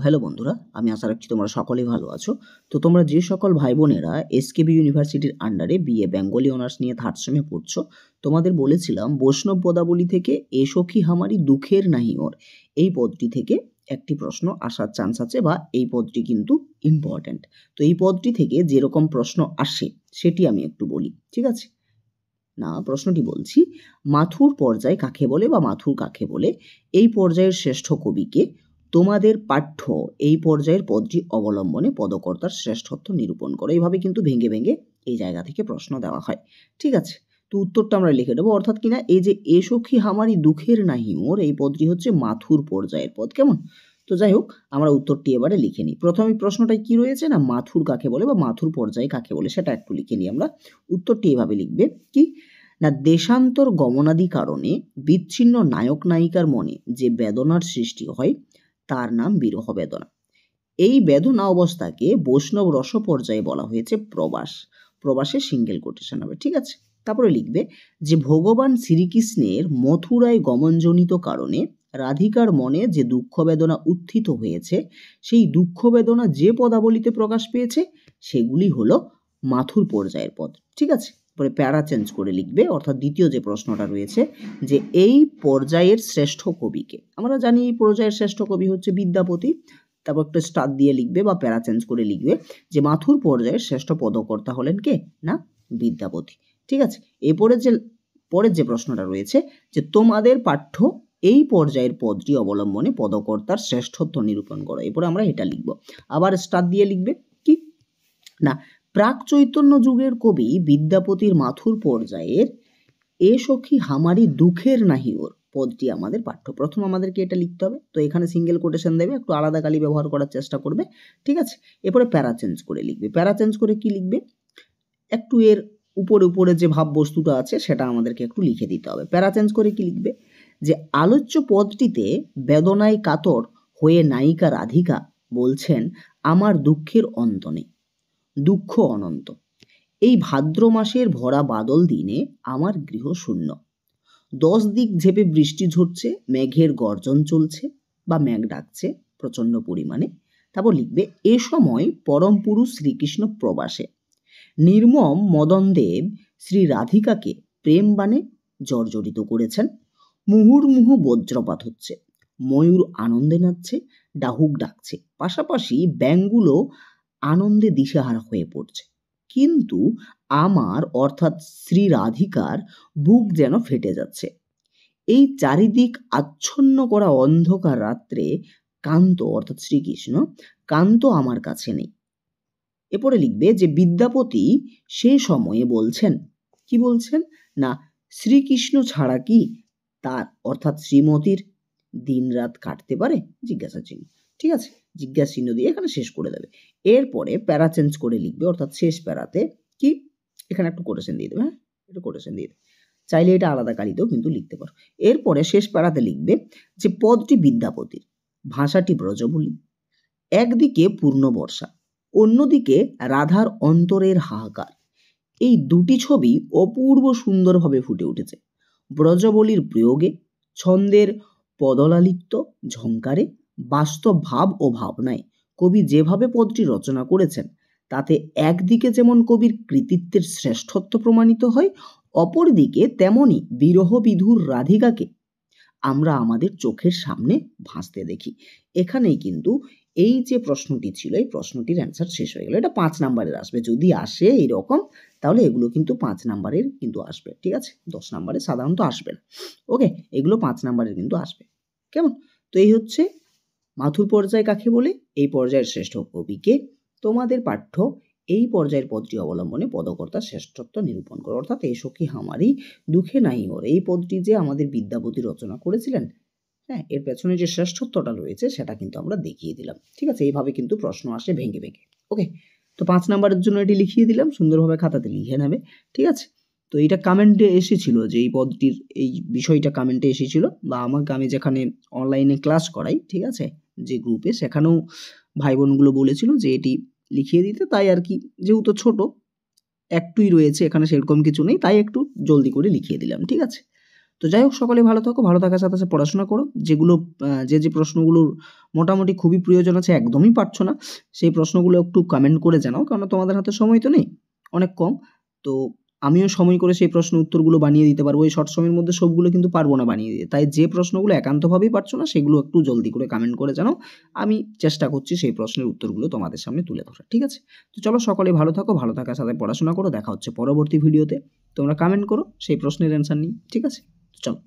Hello বন্ধুরা, আমি আশা রাখছি তোমরা সকলেই ভালো আছো। তো তোমরা যে সকল ভাই বোনেরা এসকেবি ইউনিভার্সিটির আন্ডারে বিএ বেঙ্গলি অনার্স নিয়ে থার্ড সেমে পড়ছো, তোমাদের বলেছিলাম বৈষ্ণব পদাবলী থেকে এ সখী হামারি দুঃখের নাহি ওর এই পদটি থেকে একটি প্রশ্ন আসার চান্স আছে, বা এই পদটি কিন্তু ইম্পর্ট্যান্ট। তো এই পদটি থেকে যেরকম প্রশ্ন আসে সেটি আমি একটু বলি, ঠিক আছে? না, প্রশ্নটি বলছি, মাথুর পর্যায় কাকে বলে বা মাথুর কাকে বলে? এই পর্যায়ের শ্রেষ্ঠ কবিকে তোমাদের পাঠ্য এই পর্যায়ের পদটি অবলম্বনে পদকর্তার শ্রেষ্ঠত্ব নিরূপণ করো। এইভাবে কিন্তু ভেঙে ভেঙে এই জায়গা থেকে প্রশ্ন দেওয়া হয়, ঠিক আছে? তো উত্তরটা আমরা লিখে দেবো, অর্থাৎ কিনা এই যে এ সখী হামারি দুঃখের নাহি ওর, এই পদটি হচ্ছে মাথুর পর্যায়ের পদ। কেমন? তো যাই হোক, আমরা উত্তরটি এবারে লিখে নিই। প্রথমে প্রশ্নটায় কি রয়েছে না, মাথুর কাকে বলে বা মাথুর পর্যায়ে কাকে বলে সেটা একটু লিখে নিই আমরা। উত্তরটি এভাবে লিখবে কি না, দেশান্তর গমনাদি কারণে বিচ্ছিন্ন নায়ক নায়িকার মনে যে বেদনার সৃষ্টি হয় তার নাম বিরহ বেদনা। এই বেদনা অবস্থাকে বৈষ্ণব রস পর্যায়ে বলা হয়েছে প্রবাস। প্রবাসে সিঙ্গেল কোটেশন হবে, ঠিক আছে? তারপরে লিখবে যে ভগবান শ্রীকৃষ্ণের মথুরায় গমনজনিত কারণে রাধিকার মনে যে দুঃখ বেদনা উত্থিত হয়েছে, সেই দুঃখ বেদনা যে পদাবলিতে প্রকাশ পেয়েছে সেগুলি হলো মাথুর পর্যায়ের পদ, ঠিক আছে? পরে প্যারা চেঞ্জ করে লিখবে, অর্থাৎ দ্বিতীয় যে প্রশ্নটা রয়েছে যে এই পর্যায়ের শ্রেষ্ঠ কবিকে। আমরা জানি এই পর্যায়ের শ্রেষ্ঠ কবি হচ্ছে বিদ্যাপতি। তারপর একটা স্টার দিয়ে লিখবে বা প্যারা চেঞ্জ করে লিখবে যে মাথুর পর্যায়ের শ্রেষ্ঠ পদকর্তা হলেন কে না, বিদ্যাপতি, ঠিক আছে? পরের যে প্রশ্নটা রয়েছে যে তোমাদের পাঠ্য এই পর্যায়ের পদটি অবলম্বনে পদকর্তার শ্রেষ্ঠত্ব নিরূপণ করো। এরপরে আমরা এটা লিখব, আবার স্টার দিয়ে লিখবে কি না, প্রাক চৈতন্য যুগের কবি বিদ্যাপতির মাথুর পর্যায়ের এ সখী হামারি দুঃখের নাহি ওর পদটি আমাদের পাঠ্য। প্রথম আমাদেরকে এটা লিখতে হবে, তো এখানে সিঙ্গেল কোটেশন দেবে, একটু আলাদা কালি ব্যবহার করার চেষ্টা করবে, ঠিক আছে? এরপরে প্যারা চেঞ্জ করে লিখবে। প্যারা চেঞ্জ করে কি লিখবে, একটু এর উপরে উপরে যে ভাব বস্তুটা আছে সেটা আমাদেরকে একটু লিখে দিতে হবে। প্যারা চেঞ্জ করে কি লিখবে যে আলোচ্য পদটিতে বেদনায় কাতর হয়ে নায়িকা রাধিকা বলছেন আমার দুঃখের অন্ত নেই, দুঃখ অনন্ত। এই ভাদ্র মাসের ভরা বাদল দিনে আমার গৃহ শূন্য, 10 দিক ঝেপে বৃষ্টি ঝরছে, মেঘের গর্জন চলছে বা মেঘ ডাকছে প্রচণ্ড পরিমাণে। তারপর লিখবে এ সময় পরম পুরুষ শ্রীকৃষ্ণ প্রবাসে, নির্মম মদনদেব শ্রী রাধিকাকে প্রেম বাণে জর্জরিত করেছেন। মুহুর্মুহু বজ্রপাত হচ্ছে, ময়ূর আনন্দে নাচছে, ডাহুক ডাকছে, পাশাপাশি ব্যাঙগুলো আনন্দে দিশেহারা হয়ে পড়ছে। কিন্তু আমার অর্থাৎ শ্রী রাধিকার বুক যেন ফেটে যাচ্ছে। এই চারিদিক আচ্ছন্ন করা অন্ধকার রাত্রে কান্ত অর্থাৎ শ্রীকৃষ্ণ কান্ত আমার কাছে নেই। এরপরে লিখবে যে বিদ্যাপতি সেই সময়ে বলছেন, কি বলছেন না, শ্রীকৃষ্ণ ছাড়া কি তার অর্থাৎ শ্রীমতীর দিন রাত কাটতে পারে, জিজ্ঞাসা চিহ্ন, ঠিক আছে? জিজ্ঞাসা চিহ্ন দিয়ে এখানে শেষ করে দেবে। এরপরে প্যারা চেঞ্জ করে লিখবে, অর্থাৎ শেষ প্যারাতে কি এখানে একটু কোটেশন দিয়ে দেবে, হ্যাঁ একটু কোটেশন দিয়ে দেবে, চাইলে এটা আলাদা কালিতেও কিন্তু লিখতে পারো। এরপরে শেষ প্যারাতে লিখবে যে পদটি বিদ্যাপতির, ভাষাটি ব্রজবুলি, একদিকে পূর্ণ বর্ষা, অন্যদিকে রাধার অন্তরের হাহাকার। এই দুটি ছবি অপূর্ব সুন্দরভাবে ফুটে উঠেছে ব্রজবলির প্রয়োগে, ছন্দের পদলালিত্য ঝংকারে, বাস্তব ভাব ও ভাবনায়। কবি যেভাবে পদটি রচনা করেছেন তাতে একদিকে যেমন কবির কৃতিত্বের শ্রেষ্ঠত্ব প্রমাণিত হয়, অপরদিকে তেমনি বিরহ বিধুর রাধিকাকে আমরা আমাদের চোখের সামনে ভাসতে দেখি। এখানেই কিন্তু এই যে প্রশ্নটি ছিল এই প্রশ্নটির অ্যান্সার শেষ হয়ে গেল। এটা 5 নাম্বারের আসবে, যদি আসে এইরকম তাহলে এগুলো কিন্তু 5 নাম্বারের কিন্তু আসবে, ঠিক আছে? 10 নাম্বারে সাধারণত আসবে না। ওকে, এগুলো 5 নাম্বারের কিন্তু আসবে, কেমন? তো এই হচ্ছে মাথুর পর্যায় কাকে বলে, এই পর্যায়ের শ্রেষ্ঠ কবিকে, তোমাদের পাঠ্য এই পর্যায়ের পদটি অবলম্বনে পদকর্তা শ্রেষ্ঠত্ব নিরূপণ করো। অর্থাৎ এ সখী হামারি দুঃখে নাই ওর এই পদটি যে আমাদের বিদ্যাপতি রচনা করেছিলেন, হ্যাঁ, এর পেছনে যে শ্রেষ্ঠত্বটা রয়েছে সেটা কিন্তু আমরা দেখিয়ে দিলাম, ঠিক আছে? এইভাবে কিন্তু প্রশ্ন আসে ভেঙে ভেঙে। ওকে, তো 5 নাম্বারের জন্য এটি লিখিয়ে দিলাম, সুন্দরভাবে খাতাতে লিখে নেবে, ঠিক আছে? তো এটা কামেন্টে এসেছিল যে এই পদটির এই বিষয়টা কামেন্টে এসেছিল, বা আমাকে আমি যেখানে অনলাইনে ক্লাস করাই, ঠিক আছে, যে গ্রুপে, সেখানেও ভাই বোনগুলো বলেছিল যে এটি লিখিয়ে দিতে, তাই আর কি, যেহেতু ছোট একটুই রয়েছে এখানে সেরকম কিছু নেই, তাই একটু জলদি করে লিখিয়ে দিলাম, ঠিক আছে? তো যাই হোক, সকলে ভালো থাকো, ভালো থাকার সাথে সাথে পড়াশোনা করো। যেগুলো যে প্রশ্নগুলোর মোটামুটি খুবই প্রয়োজন আছে, একদমই পারছো না, সেই প্রশ্নগুলো একটু কমেন্ট করে জানাও, কারণ তোমাদের হাতে সময় তো নেই, অনেক কম। তো আমিও সময় করে সেই প্রশ্নের উত্তরগুলো বানিয়ে দিতে পারবো। এই শর্ট সময়ের মধ্যে সবগুলো কিন্তু পারবো না বানিয়ে দিতে। তাই যে প্রশ্নগুলো একান্তভাবেই পারছো না সেগুলো একটু জলদি করে কমেন্ট করে জানাও। আমি চেষ্টা করছি সেই প্রশ্নের উত্তরগুলো তোমাদের সামনে তুলে ধরার। ঠিক আছে? তো চলো, সকলে ভালো থাকো, ভালো থাকার সাথে পড়াশোনা করো। দেখা হচ্ছে পরবর্তী ভিডিওতে। তোমরা কমেন্ট করো সেই প্রশ্নের অ্যান্সার নিয়ে। ঠিক আছে? চলো।